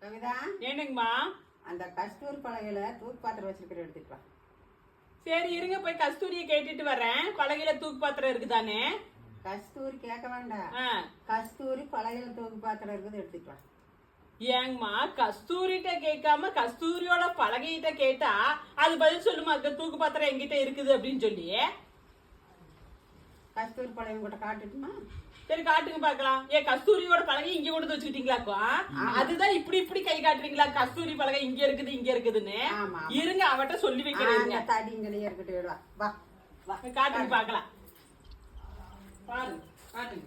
கவிதா, ஏனுங்கம்மா? அந்த கஸ்தூரி பலகையில தூக்கு பாத்திரம் வச்சிருக்கிற எடுத்துட்டு வா. சரி இருங்க, போய் கஸ்தூரியை கேட்டுட்டு வர்றேன். பலகையில தூக்கு பாத்திரம் இருக்குதானே? கஸ்தூரி கேட்க வேண்டாம், ஆ. கஸ்தூரி பலகையில தூக்கு பாத்திரம் இருக்குது எடுத்துட்டு வா. ஏங்கம்மா, கஸ்தூரிட்ட கேட்காம கஸ்தூரியோட பலகையிட்ட கேட்டா அது பதில் சொல்லுமா? அந்த தூக்கு பாத்திரம் என்கிட்ட இருக்குது அப்படின்னு சொல்லி. கஸ்தூரி பலகை கூட காட்டுட்டுமா? சரி காட்டுங்க பாக்கலாம். ஏன் கஸ்தூரியோட பலகை இங்க கொண்டு வந்து வச்சுக்கிட்டீங்களாக்கா? அதுதான் இப்படி இப்படி கை காட்டுறீங்களா? கஸ்தூரி பலகை இங்க இருக்குது இங்க இருக்குதுன்னு. ஆமா. இருங்க, அவட்ட சொல்லி வைக்கிறேன். தடிங்களையே இருக்கட்டும், வா வா வா. காட்டுங்க பாக்கலாம். பாருங்க, காட்டுங்க.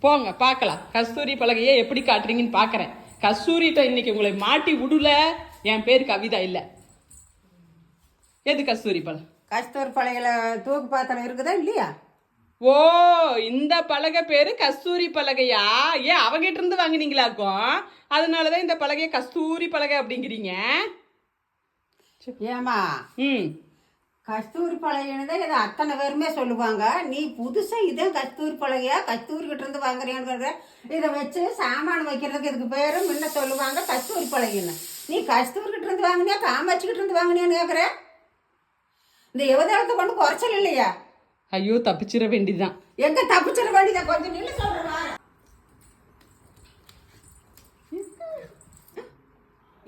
போங்க பாக்கலாம், கஸ்தூரி பலகையை எப்படி காட்டுறீங்கன்னு பாக்குறேன். கஸ்தூரிட்ட இன்னைக்கு உங்களை மாட்டி விடல. என் பேர் கவிதா இல்ல. எது கஸ்தூரி பலகை? கஸ்தூரி பலகையில தூக்கு பாத்திரம் இருக்குதா இல்லையா? ஓ, இந்த பலகை பேரு கஸ்தூரி பலகையா? ஏன் அவகிட்ட இருந்து வாங்கினீங்களாக்கும்? அதனாலதான் இந்த பலகைய கஸ்தூரி பலகை அப்படிங்கிறீங்க. ஏமா, கஸ்தூரி பலகைன்னு தான் இதை அத்தனை பேருமே சொல்லுவாங்க. நீ புதுசா இதே கஸ்தூரி பலகையா கஸ்தூரி கிட்ட இருந்து வாங்குறேன்னு இதை வச்சு சாமான் வைக்கிறதுக்கு இதுக்கு பேரு முன்ன சொல்லுவாங்க கஸ்தூரி பலகைன்னு. நீ கஸ்தூரி கிட்ட இருந்து வாங்கினியா காமாட்சி கிட்ட இருந்து வாங்கினியான்னு கேக்குற? இந்த யுவதளத்தை கொண்டு குறைச்சல் இல்லையா? ஐயோ, தப்பிச்சிட வேண்டியதுதான். எங்க தப்பிச்சிட வேண்டியதான்? கொஞ்சம் நின்று சொல்றா.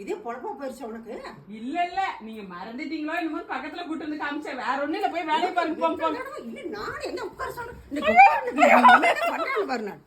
இதே பொழப்பா போயிருச்சு உனக்கு? இல்ல இல்ல, நீங்க மறந்துட்டீங்களோ என்னமோ பக்கத்துல கூட்டு வந்து காமிச்சேன். வேற ஒண்ணு இல்ல, போய் வேலையை பாருங்க. இல்ல, நானும் என்ன உட்கார சொல்றேன் பாரு. நான்